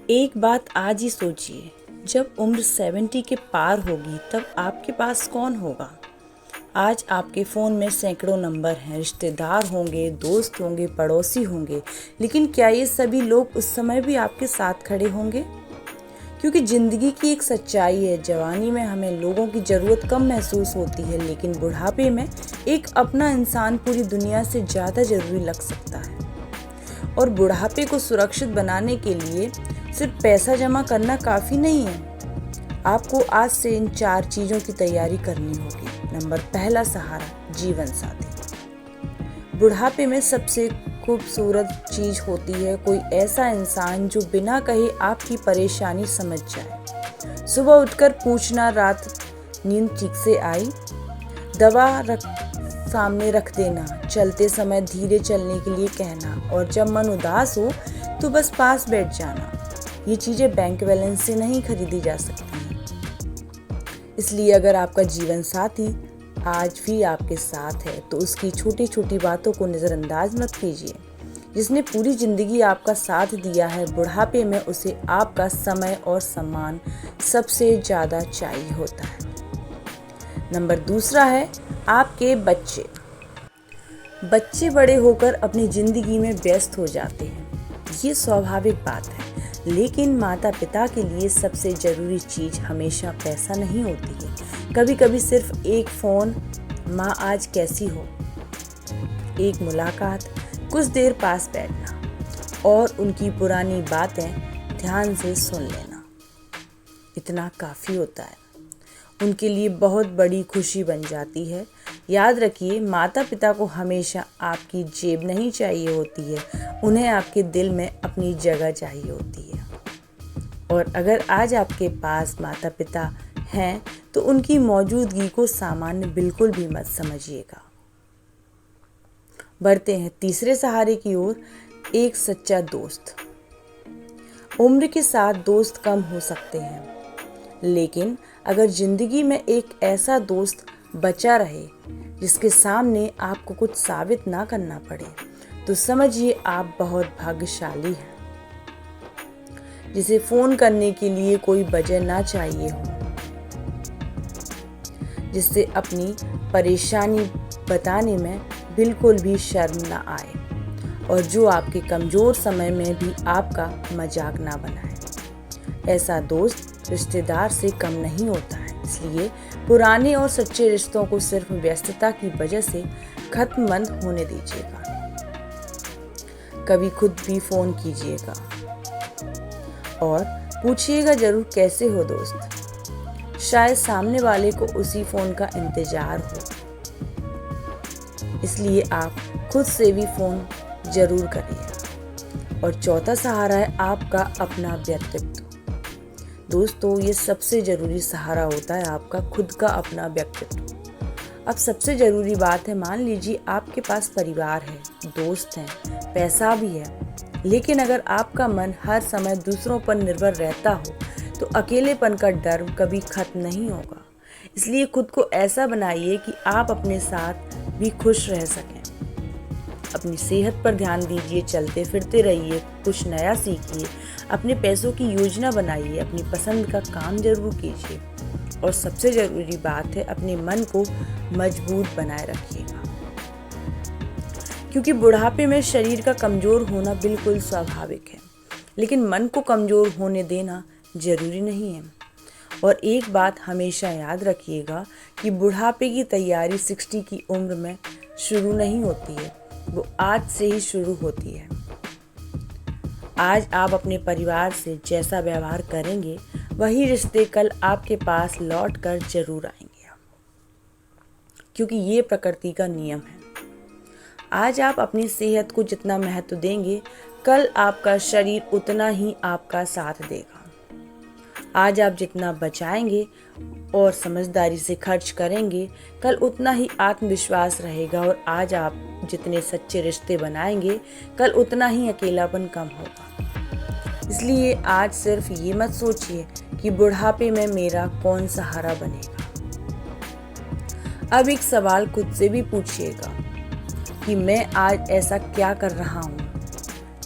एक बात आज ही सोचिए, जब उम्र 70 के पार होगी तब आपके पास कौन होगा। आज आपके फ़ोन में सैकड़ों नंबर हैं, रिश्तेदार होंगे, दोस्त होंगे, पड़ोसी होंगे, लेकिन क्या ये सभी लोग उस समय भी आपके साथ खड़े होंगे? क्योंकि ज़िंदगी की एक सच्चाई है, जवानी में हमें लोगों की ज़रूरत कम महसूस होती है, लेकिन बुढ़ापे में एक अपना इंसान पूरी दुनिया से ज़्यादा ज़रूरी लग सकता है। और बुढ़ापे को सुरक्षित बनाने के लिए सिर्फ पैसा जमा करना काफ़ी नहीं है। आपको आज से इन 4 चीज़ों की तैयारी करनी होगी। नंबर पहला सहारा, जीवन साथी। बुढ़ापे में सबसे खूबसूरत चीज़ होती है कोई ऐसा इंसान जो बिना कहे आपकी परेशानी समझ जाए। सुबह उठकर पूछना रात नींद ठीक से आई, दवा सामने रख देना, चलते समय धीरे चलने के लिए कहना, और जब मन उदास हो तो बस पास बैठ जाना। ये चीज़ें बैंक बैलेंस से नहीं खरीदी जा सकती हैं। इसलिए अगर आपका जीवन साथी आज भी आपके साथ है तो उसकी छोटी छोटी बातों को नज़रअंदाज मत कीजिए। जिसने पूरी ज़िंदगी आपका साथ दिया है, बुढ़ापे में उसे आपका समय और सम्मान सबसे ज़्यादा चाहिए होता है। नंबर दूसरा है आपके बच्चे। बच्चे बड़े होकर अपनी ज़िंदगी में व्यस्त हो जाते हैं, ये स्वाभाविक बात है, लेकिन माता पिता के लिए सबसे ज़रूरी चीज़ हमेशा पैसा नहीं होती है। कभी कभी सिर्फ एक फ़ोन, माँ आज कैसी हो, एक मुलाकात, कुछ देर पास बैठना और उनकी पुरानी बातें ध्यान से सुन लेना, इतना काफ़ी होता है। उनके लिए बहुत बड़ी खुशी बन जाती है। याद रखिए, माता पिता को हमेशा आपकी जेब नहीं चाहिए होती है, उन्हें आपके दिल में अपनी जगह चाहिए होती है। और अगर आज आपके पास माता पिता हैं तो उनकी मौजूदगी को सामान्य बिल्कुल भी मत समझिएगा। बढ़ते हैं तीसरे सहारे की ओर, एक सच्चा दोस्त। उम्र के साथ दोस्त कम हो सकते हैं, लेकिन अगर ज़िंदगी में एक ऐसा दोस्त बचा रहे जिसके सामने आपको कुछ साबित ना करना पड़े, तो समझिए आप बहुत भाग्यशाली हैं। जिसे फ़ोन करने के लिए कोई वजह ना चाहिए हो, जिससे अपनी परेशानी बताने में बिल्कुल भी शर्म ना आए, और जो आपके कमज़ोर समय में भी आपका मजाक ना बनाए। ऐसा दोस्त रिश्तेदार से कम नहीं होता है, इसलिए पुराने और सच्चे रिश्तों को सिर्फ व्यस्तता की वजह से खत्म मत होने दीजिएगा। कभी खुद भी फ़ोन कीजिएगा और पूछिएगा ज़रूर, कैसे हो दोस्त। शायद सामने वाले को उसी फ़ोन का इंतज़ार हो, इसलिए आप खुद से भी फ़ोन ज़रूर करिए। और चौथा सहारा है आपका अपना व्यक्तित्व। दोस्तों, ये सबसे ज़रूरी सहारा होता है आपका खुद का अपना व्यक्तित्व। अब सबसे ज़रूरी बात है, मान लीजिए आपके पास परिवार है, दोस्त हैं, पैसा भी है, लेकिन अगर आपका मन हर समय दूसरों पर निर्भर रहता हो तो अकेलेपन का डर कभी खत्म नहीं होगा। इसलिए खुद को ऐसा बनाइए कि आप अपने साथ भी खुश रह सकें। अपनी सेहत पर ध्यान दीजिए, चलते फिरते रहिए, कुछ नया सीखिए, अपने पैसों की योजना बनाइए, अपनी पसंद का काम जरूर कीजिए, और सबसे ज़रूरी बात है, अपने मन को मजबूत बनाए रखिएगा। क्योंकि बुढ़ापे में शरीर का कमज़ोर होना बिल्कुल स्वाभाविक है, लेकिन मन को कमज़ोर होने देना ज़रूरी नहीं है। और एक बात हमेशा याद रखिएगा कि बुढ़ापे की तैयारी 60 की उम्र में शुरू नहीं होती है, वो आज से ही शुरू होती है। आज आप अपने परिवार से जैसा व्यवहार करेंगे, वही रिश्ते कल आपके पास लौट कर जरूर आएंगे, क्योंकि ये प्रकृति का नियम है। आज आप अपनी सेहत को जितना महत्व देंगे, कल आपका शरीर उतना ही आपका साथ देगा। आज आप जितना बचाएंगे और समझदारी से खर्च करेंगे, कल उतना ही आत्मविश्वास रहेगा, और आज आप जितने सच्चे रिश्ते बनाएंगे, कल उतना ही अकेलापन कम होगा। इसलिए आज सिर्फ ये मत सोचिए कि बुढ़ापे में मेरा कौन सहारा बनेगा। अब एक सवाल खुद से भी पूछिएगा कि मैं आज ऐसा क्या कर रहा हूँ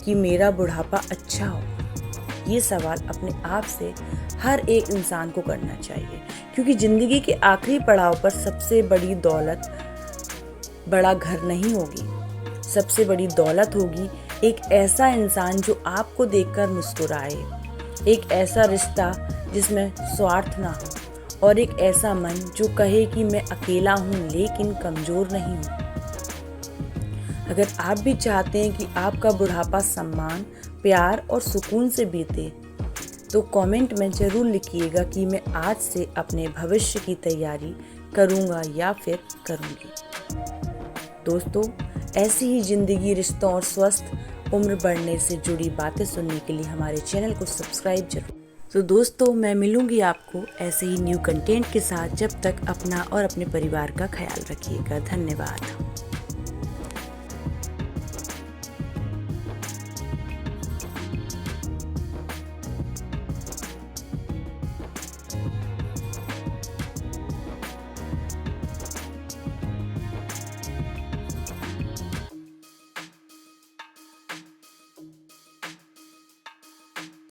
कि मेरा बुढ़ापा अच्छा हो। ये सवाल अपने आप से हर एक इंसान को करना चाहिए, क्योंकि ज़िंदगी के आखिरी पड़ाव पर सबसे बड़ी दौलत बड़ा घर नहीं होगी। सबसे बड़ी दौलत होगी एक ऐसा इंसान जो आपको देखकर मुस्कुराए, एक ऐसा रिश्ता जिसमें स्वार्थ ना हो, और एक ऐसा मन जो कहे कि मैं अकेला हूँ लेकिन कमज़ोर नहीं हूँ। अगर आप भी चाहते हैं कि आपका बुढ़ापा सम्मान, प्यार और सुकून से बीते, तो कमेंट में ज़रूर लिखिएगा कि मैं आज से अपने भविष्य की तैयारी करूँगा या फिर करूँगी। दोस्तों, ऐसी ही ज़िंदगी, रिश्तों और स्वस्थ उम्र बढ़ने से जुड़ी बातें सुनने के लिए हमारे चैनल को सब्सक्राइब जरूर। तो दोस्तों, मैं मिलूंगी आपको ऐसे ही न्यू कंटेंट के साथ। जब तक अपना और अपने परिवार का ख्याल रखिएगा। धन्यवाद।